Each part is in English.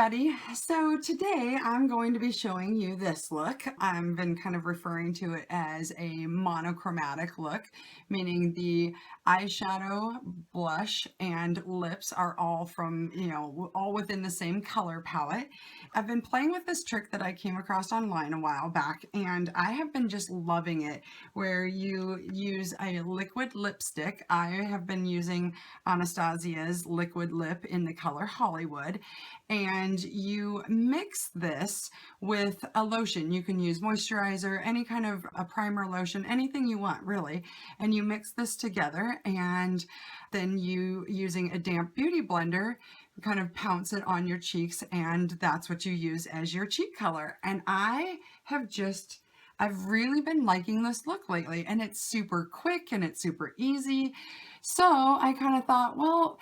everybody. So today I'm going to be showing you this look. I've been kind of referring to it as a monochromatic look, meaning the eyeshadow, blush, and lips are all from, all within the same color palette. I've been playing with this trick that I came across online a while back, and I have been just loving it, where you use a liquid lipstick. I have been using Anastasia's liquid lip in the color Hollywood, and you mix this with a lotion. You can use moisturizer, any kind of a primer lotion, anything you want really, and you mix this together, and then you, using a damp beauty blender, kind of pounce it on your cheeks, and that's what you use as your cheek color. And I've really been liking this look lately, and it's super quick and it's super easy. So I kind of thought, well,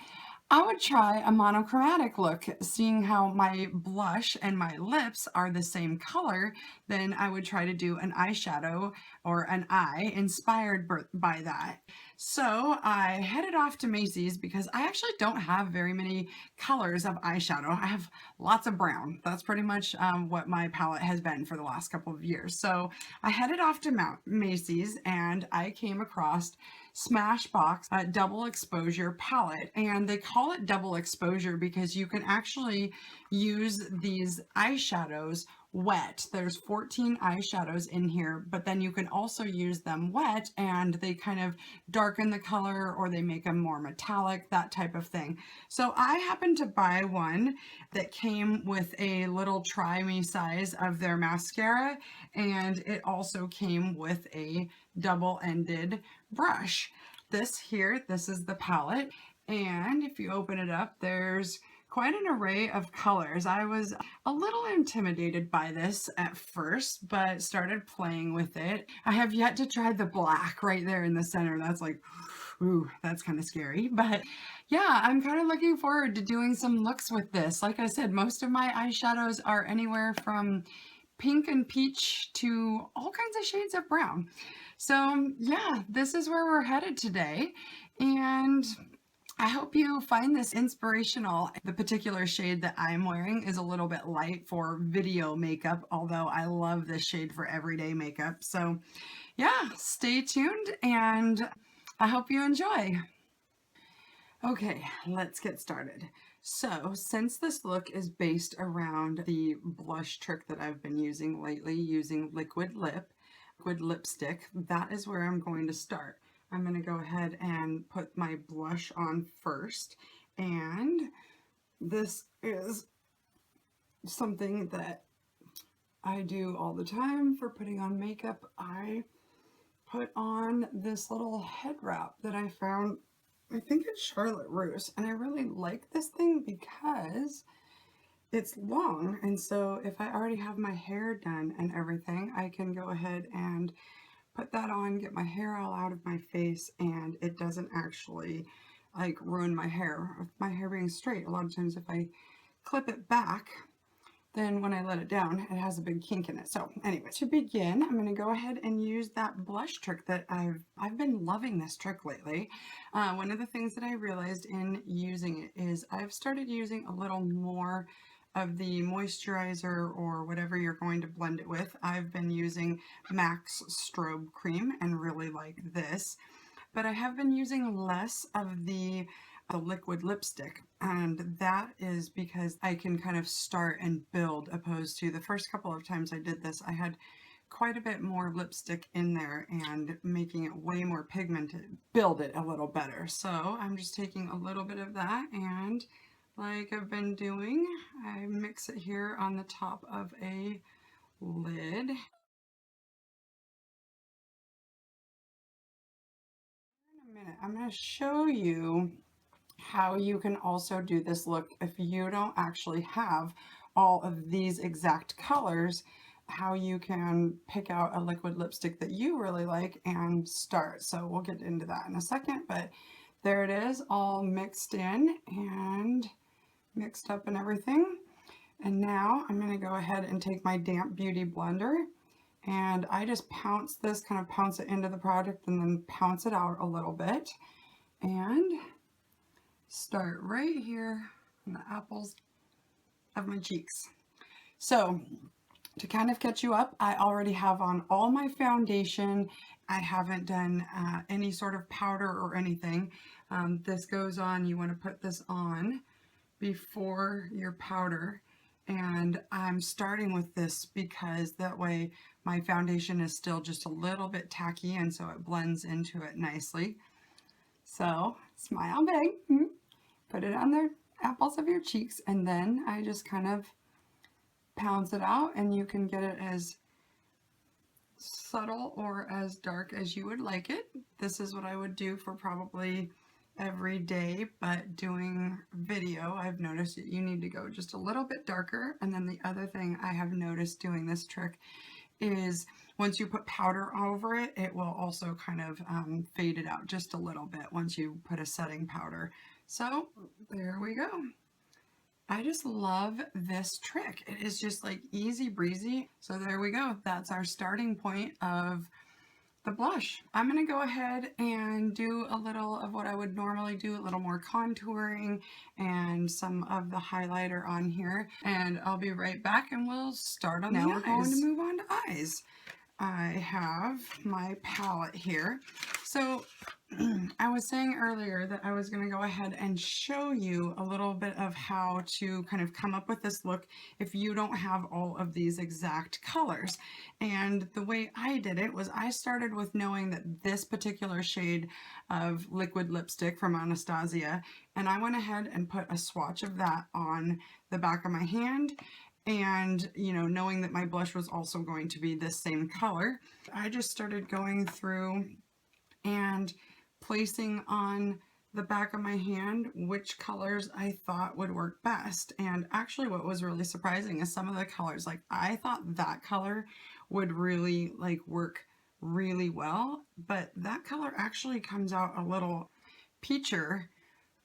I would try a monochromatic look. Seeing how my blush and my lips are the same color, then I would try to do an eyeshadow or an eye inspired by that. So I headed off to Macy's because I actually don't have very many colors of eyeshadow. I have lots of brown. That's pretty much what my palette has been for the last couple of years. So I headed off to Macy's and I came across Smashbox double exposure palette, and they call it double exposure because you can actually use these eyeshadows wet. There's 14 eyeshadows in here, but then you can also use them wet and they kind of darken the color or they make them more metallic, that type of thing. So I happened to buy one that came with a little try me size of their mascara, and it also came with a double-ended brush. This is the palette, and if you open it up, there's quite an array of colors. I was a little intimidated by this at first, but started playing with it. I have yet to try the black right there in the center. That's like, ooh, that's kind of scary. But yeah, I'm kind of looking forward to doing some looks with this. Like I said, most of my eyeshadows are anywhere from pink and peach to all kinds of shades of brown. So yeah, this is where we're headed today, and I hope you find this inspirational. The particular shade that I'm wearing is a little bit light for video makeup, although I love this shade for everyday makeup. So yeah, stay tuned and I hope you enjoy. Okay, let's get started. So since this look is based around the blush trick that I've been using lately, using liquid lipstick, that is where I'm going to start. I'm going to go ahead and put my blush on first, and this is something that I do all the time for putting on makeup. I put on this little head wrap that I found, I think it's Charlotte Russe, and I really like this thing because it's long, and so if I already have my hair done and everything, I can go ahead and put that on, get my hair all out of my face, and it doesn't actually like ruin my hair. With my hair being straight, a lot of times if I clip it back, then when I let it down, it has a big kink in it. So anyway, to begin, I'm going to go ahead and use that blush trick that I've been loving this trick lately. One of the things that I realized in using it is I've started using a little more of the moisturizer or whatever you're going to blend it with. I've been using MAC's Strobe Cream and really like this, but I have been using less of the liquid lipstick, and that is because I can kind of start and build, opposed to the first couple of times I did this, I had quite a bit more lipstick in there and making it way more pigmented, build it a little better. So I'm just taking a little bit of that, and like I've been doing, I mix it here on the top of a lid. In a minute, I'm going to show you how you can also do this look if you don't actually have all of these exact colors, how you can pick out a liquid lipstick that you really like and start. So we'll get into that in a second, but there it is, all mixed in and mixed up and everything. And now I'm going to go ahead and take my damp beauty blender, and I just pounce this, kind of pounce it into the product and then pounce it out a little bit, and start right here on the apples of my cheeks. So to kind of catch you up, I already have on all my foundation. I haven't done any sort of powder or anything. This goes on, you want to put this on before your powder. And I'm starting with this because that way my foundation is still just a little bit tacky and so it blends into it nicely. So smile big, put it on the apples of your cheeks, and then I just kind of pounds it out, and you can get it as subtle or as dark as you would like it. This is what I would do for probably every day, but doing video, I've noticed that you need to go just a little bit darker. And then the other thing I have noticed doing this trick is once you put powder over it, it will also kind of fade it out just a little bit once you put a setting powder. So there we go. I just love this trick. It is just like easy breezy. So there we go. That's our starting point of the blush. I'm going to go ahead and do a little of what I would normally do, a little more contouring and some of the highlighter on here. And I'll be right back and we'll start on the eyes. Now we're going to move on to eyes. I have my palette here. So I was saying earlier that I was going to go ahead and show you a little bit of how to kind of come up with this look if you don't have all of these exact colors. And the way I did it was I started with knowing that this particular shade of liquid lipstick from Anastasia, and I went ahead and put a swatch of that on the back of my hand. And, you know, knowing that my blush was also going to be this same color, I just started going through and placing on the back of my hand which colors I thought would work best. And actually what was really surprising is some of the colors, like I thought that color would really like work really well, but that color actually comes out a little peacher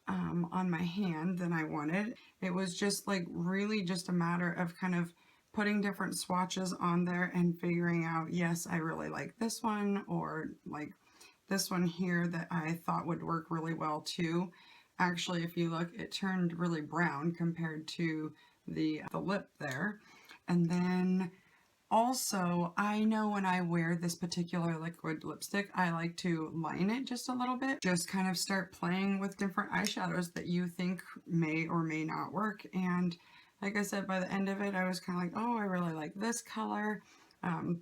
on my hand than I wanted. It was just like really just a matter of kind of putting different swatches on there and figuring out, yes, I really like this one, or like this one here that I thought would work really well too. Actually, if you look, it turned really brown compared to the lip there. And then also, I know when I wear this particular liquid lipstick, I like to line it just a little bit. Just kind of start playing with different eyeshadows that you think may or may not work. And like I said, by the end of it, I was kind of like, oh, I really like this color.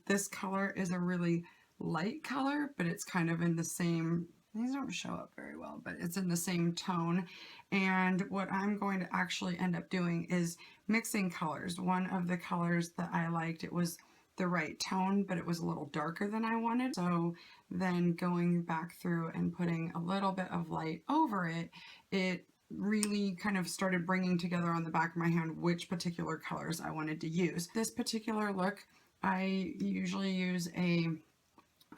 This color is a really light color, but it's kind of in the same, these don't show up very well, but it's in the same tone. And what I'm going to actually end up doing is mixing colors. One of the colors that I liked, it was the right tone, but it was a little darker than I wanted. So then going back through and putting a little bit of light over it, it really kind of started bringing together on the back of my hand which particular colors I wanted to use. This particular look, I usually use an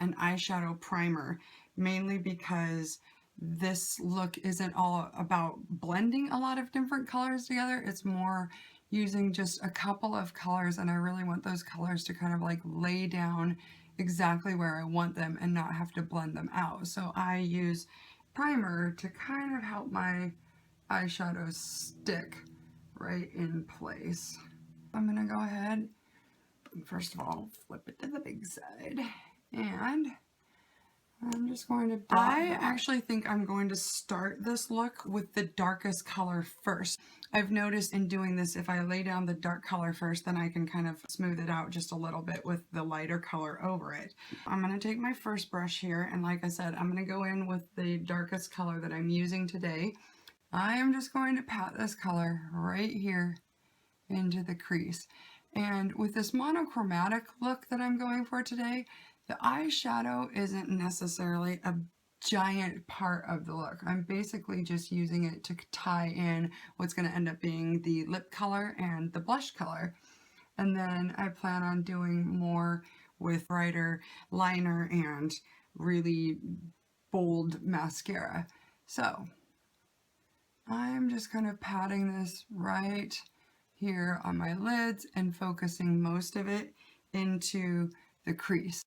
eyeshadow primer, mainly because this look isn't all about blending a lot of different colors together. It's more using just a couple of colors, and I really want those colors to kind of like lay down exactly where I want them and not have to blend them out. So I use primer to kind of help my eyeshadows stick right in place. I'm gonna go ahead and first of all flip it to the big side, and I'm just going to I actually think I'm going to start this look with the darkest color first. I've noticed in doing this, if I lay down the dark color first, then I can kind of smooth it out just a little bit with the lighter color over it. I'm going to take my first brush here, and like I said, I'm going to go in with the darkest color that I'm using today. I am just going to pat this color right here into the crease. And with this monochromatic look that I'm going for today, the eyeshadow isn't necessarily a giant part of the look. I'm basically just using it to tie in what's going to end up being the lip color and the blush color. And then I plan on doing more with brighter liner and really bold mascara. So I'm just kind of patting this right here on my lids and focusing most of it into the crease.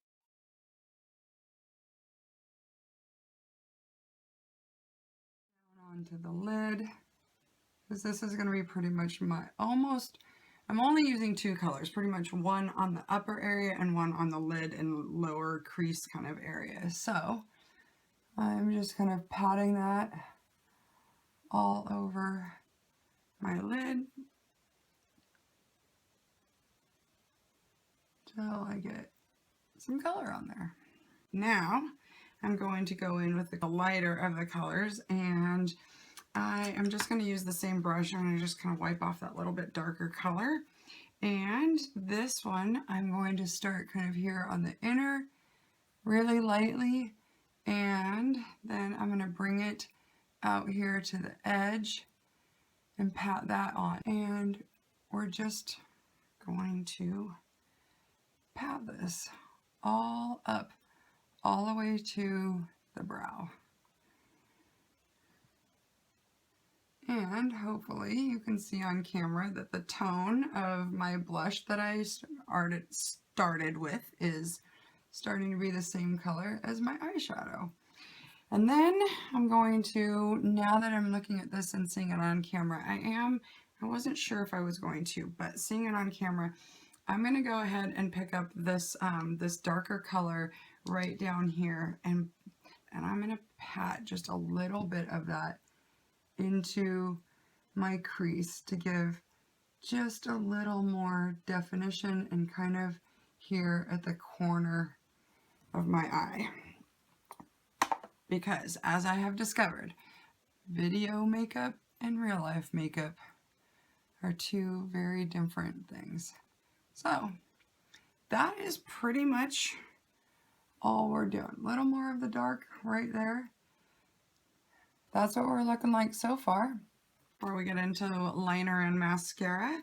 Onto the lid, because this is going to be pretty much my I'm only using two colors, pretty much one on the upper area and one on the lid and lower crease kind of area. So I'm just kind of patting that all over my lid till I get some color on there. Now I'm going to go in with the lighter of the colors, and I am just going to use the same brush. I'm going to just kind of wipe off that little bit darker color. And this one, I'm going to start kind of here on the inner, really lightly, and then I'm going to bring it out here to the edge and pat that on. And we're just going to pat this all up, all the way to the brow. And hopefully you can see on camera that the tone of my blush that I started with is starting to be the same color as my eyeshadow. And then I'm going to, now that I'm looking at this and seeing it on camera, I wasn't sure if I was going to, but seeing it on camera, I'm going to go ahead and pick up this, this darker color right down here, and I'm going to pat just a little bit of that into my crease to give just a little more definition and kind of here at the corner of my eye. Because as I have discovered, video makeup and real life makeup are two very different things. So that is pretty much all we're doing. A little more of the dark right there. That's what we're looking like so far. Before we get into liner and mascara,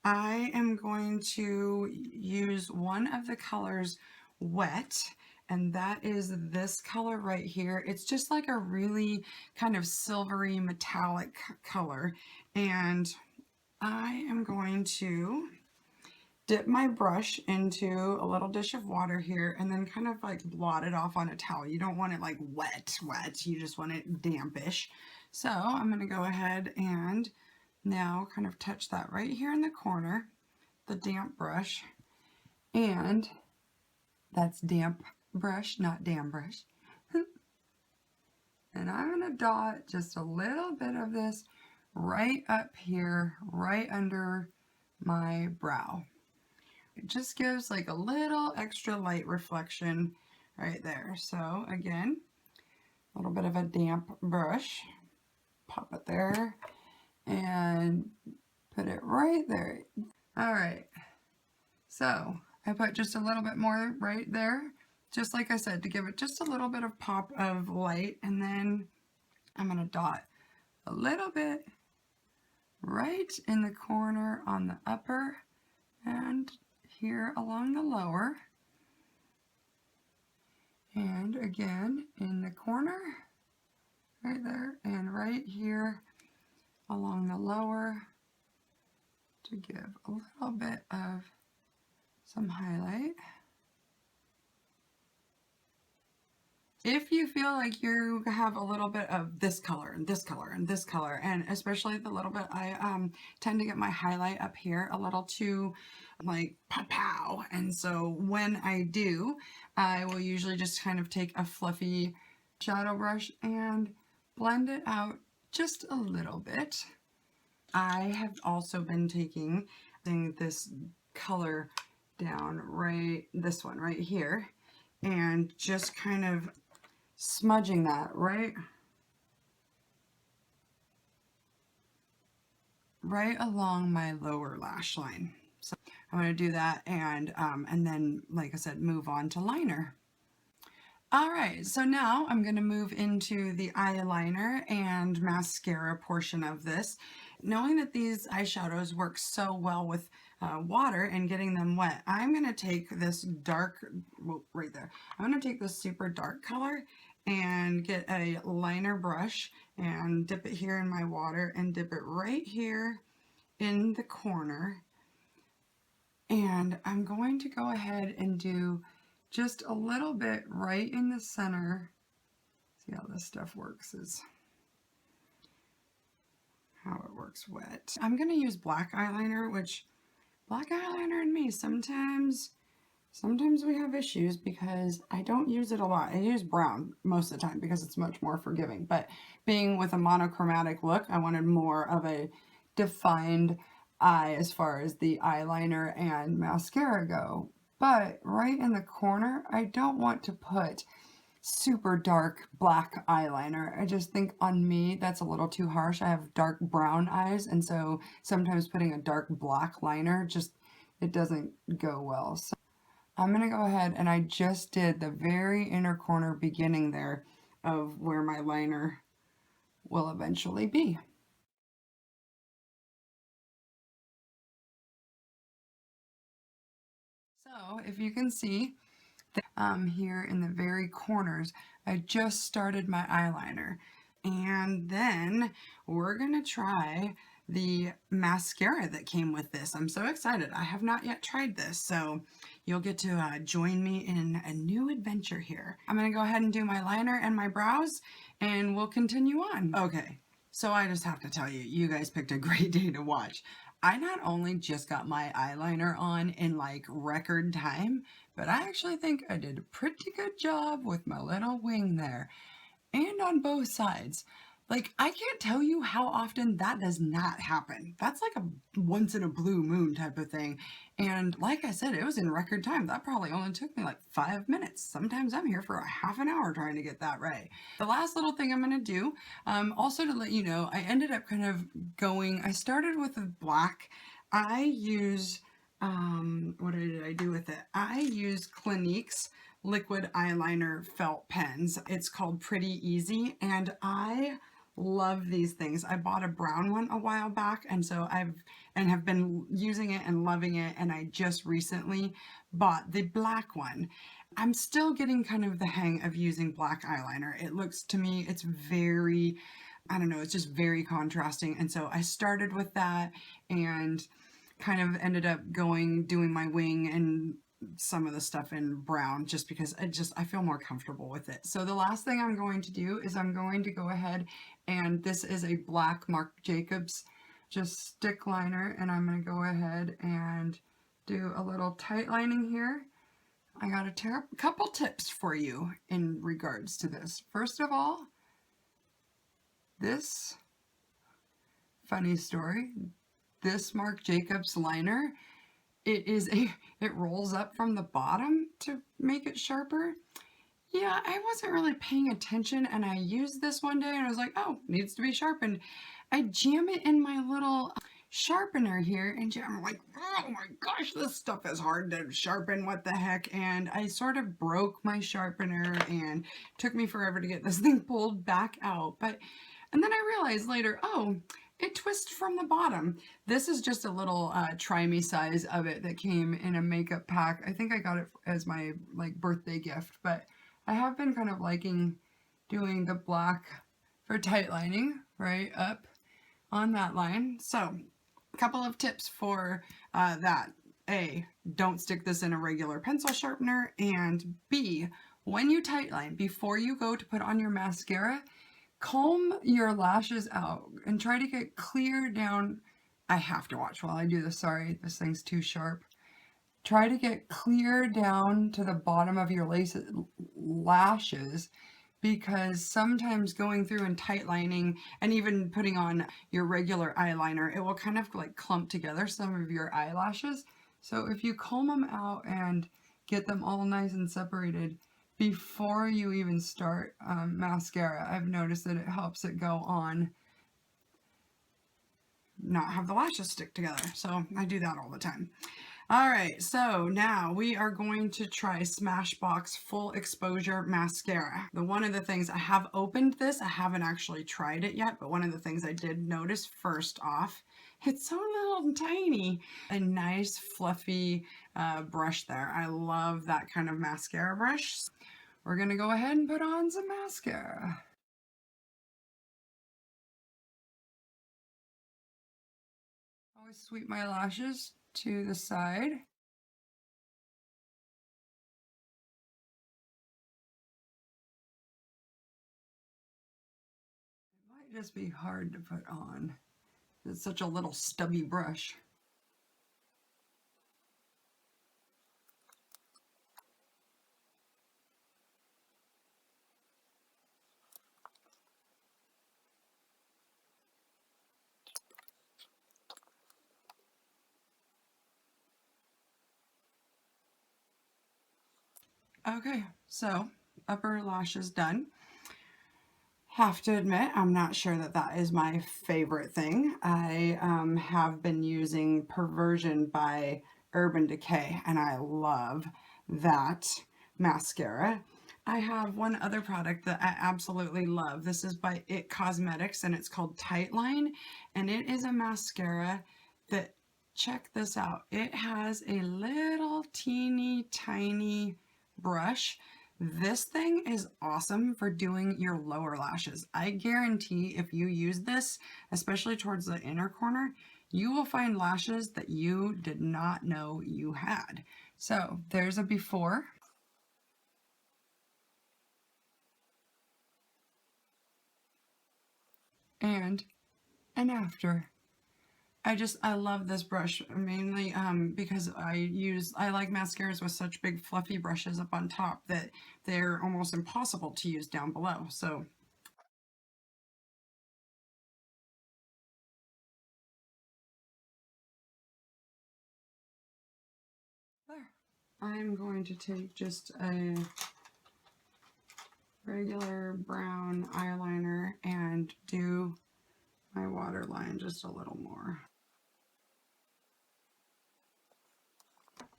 I am going to use one of the colors wet, and that is this color right here. It's just like a really kind of silvery metallic color, and I am going to dip my brush into a little dish of water here and then kind of like blot it off on a towel. You don't want it like wet, you just want it dampish. So I'm going to go ahead and now kind of touch that right here in the corner, the damp brush, and that's damp brush, not dam brush. And I'm going to dot just a little bit of this right up here, right under my brow. It just gives like a little extra light reflection right there. So again, a little bit of a damp brush, pop it there and put it right there. All right, so I put just a little bit more right there, just like I said, to give it just a little bit of pop of light, and then I'm gonna dot a little bit right in the corner on the upper and here along the lower, and again in the corner right there, and right here along the lower to give a little bit of some highlight. If you feel like you have a little bit of this color and this color and this color, and especially the little bit, I tend to get my highlight up here a little too like pow, and so when I do, I will usually just kind of take a fluffy shadow brush and blend it out just a little bit. I have also been taking this color down right, this one right here, and just kind of smudging that right along my lower lash line. So I'm going to do that, and then, like I said, move on to liner. All right, so now I'm going to move into the eyeliner and mascara portion of this. Knowing that these eyeshadows work so well with water and getting them wet, I'm going to take this dark, well, right there, I'm going to take this super dark color and get a liner brush and dip it here in my water and dip it right here in the corner. And I'm going to go ahead and do just a little bit right in the center. See how this stuff works is how it works wet. I'm going to use black eyeliner, which black eyeliner and me, sometimes we have issues because I don't use it a lot. I use brown most of the time because it's much more forgiving. But being with a monochromatic look, I wanted more of a defined eye as far as the eyeliner and mascara go. But right in the corner, I don't want to put super dark black eyeliner. I just think on me that's a little too harsh. I have dark brown eyes, and so sometimes putting a dark black liner just, it doesn't go well. So I'm going to go ahead and I just did the very inner corner beginning there of where my liner will eventually be. So if you can see here in the very corners, I just started my eyeliner. And then we're going to try the mascara that came with this. I'm so excited. I have not yet tried this, so you'll get to join me in a new adventure here. I'm going to go ahead and do my liner and my brows, and we'll continue on. Okay, so I just have to tell you, you guys picked a great day to watch. I not only just got my eyeliner on in like record time, but I actually think I did a pretty good job with my little wing there. And on both sides. Like, I can't tell you how often that does not happen. That's like a once in a blue moon type of thing. And like I said, it was in record time. That probably only took me like 5 minutes. Sometimes I'm here for a half an hour trying to get that right. The last little thing I'm going to do, also to let you know, I ended up kind of going, I started with a black. I use, what did I do with it? I use Clinique's liquid eyeliner felt pens. It's called Pretty Easy, and I love these things. I bought a brown one a while back, and so have been using it and loving it, and I just recently bought the black one. I'm still getting kind of the hang of using black eyeliner. It looks, to me, it's very, I don't know, it's just very contrasting, and so I started with that and kind of ended up doing my wing and some of the stuff in brown just because I feel more comfortable with it. So the last thing I'm going to do is I'm going to go ahead, and this is a black Marc Jacobs just stick liner, and I'm going to go ahead and do a little tight lining here. I got a couple tips for you in regards to this. First of all, this funny story, this Marc Jacobs liner, it rolls up from the bottom to make it sharper. Yeah, I wasn't really paying attention, and I used this one day and I was like, oh, needs to be sharpened. I jam it in my little sharpener here, and I'm like, oh my gosh, this stuff is hard to sharpen, what the heck. And I sort of broke my sharpener, and it took me forever to get this thing pulled back out. And then I realized later, oh, it twists from the bottom. This is just a little try me size of it that came in a makeup pack. I think I got it as my like birthday gift, but I have been kind of liking doing the black for tight lining right up on that line. So a couple of tips for that. A, don't stick this in a regular pencil sharpener, and B, when you tightline, before you go to put on your mascara, comb your lashes out and try to get clear down. I have to watch while I do this. Sorry, this thing's too sharp. Try to get clear down to the bottom of your lashes, because sometimes going through and tight lining and even putting on your regular eyeliner, it will kind of like clump together some of your eyelashes. So if you comb them out and get them all nice and separated before you even start mascara, I've noticed that it helps it go on, not have the lashes stick together. So I do that all the time. All right, so now we are going to try Smashbox Full Exposure Mascara. One of the things, I have opened this, I haven't actually tried it yet, but one of the things I did notice first off, it's so little and tiny. A nice fluffy brush there. I love that kind of mascara brush. We're gonna go ahead and put on some mascara. Always sweep my lashes to the side. It might just be hard to put on. It's such a little stubby brush. Okay, so upper lashes done. Have to admit, I'm not sure that that is my favorite thing. I have been using Perversion by Urban Decay, and I love that mascara. I have one other product that I absolutely love. This is by It Cosmetics, and it's called Tightline, and it is a mascara that, check this out, it has a little teeny tiny brush. This thing is awesome for doing your lower lashes. I guarantee if you use this, especially towards the inner corner, you will find lashes that you did not know you had. So there's a before. And an after. I love this brush mainly because I like mascaras with such big fluffy brushes up on top that they're almost impossible to use down below. So there. I'm going to take just a regular brown eyeliner and do my waterline just a little more.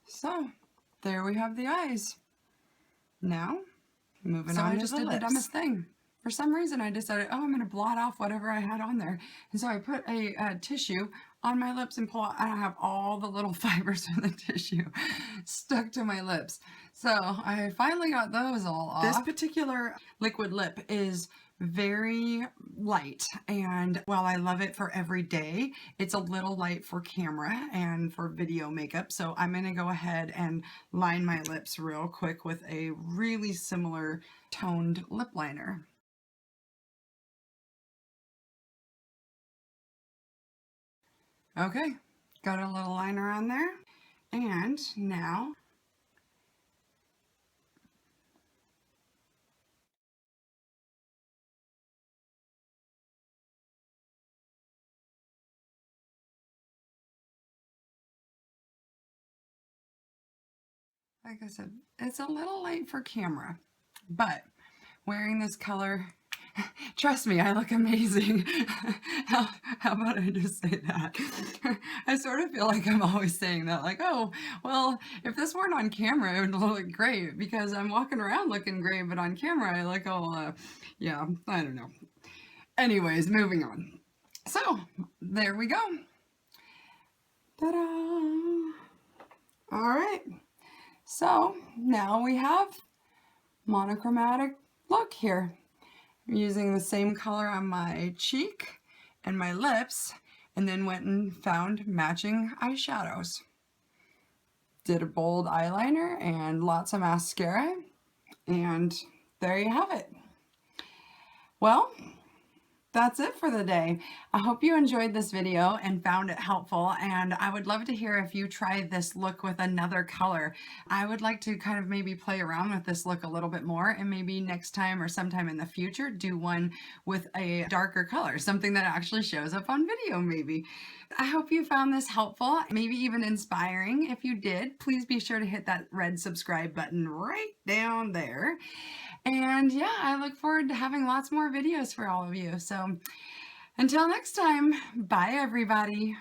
So there we have the eyes. Now moving on to the lips. So I just did the dumbest thing. For some reason I decided, oh, I'm going to blot off whatever I had on there. And so I put a tissue on my lips and I have all the little fibers of the tissue stuck to my lips. So I finally got those all off. This particular liquid lip is very light, and while I love it for every day, it's a little light for camera and for video makeup. So I'm going to go ahead and line my lips real quick with a really similar toned lip liner. Okay, got a little liner on there, and now like I said, it's a little light for camera, but wearing this color, trust me, I look amazing. how about I just say that? I sort of feel like I'm always saying that, like, oh, well, if this weren't on camera, it would look great because I'm walking around looking great, but on camera, I look all, yeah, I don't know. Anyways, moving on. So, there we go. Ta-da! All right. So now we have monochromatic look here. I'm using the same color on my cheek and my lips, and then went and found matching eyeshadows. Did a bold eyeliner and lots of mascara, and there you have it. Well, that's it for the day. I hope you enjoyed this video and found it helpful, and I would love to hear if you tried this look with another color. I would like to kind of maybe play around with this look a little bit more, and maybe next time or sometime in the future do one with a darker color, something that actually shows up on video maybe. I hope you found this helpful, maybe even inspiring. If you did, please be sure to hit that red subscribe button right down there. And yeah, I look forward to having lots more videos for all of you. So until next time, bye everybody.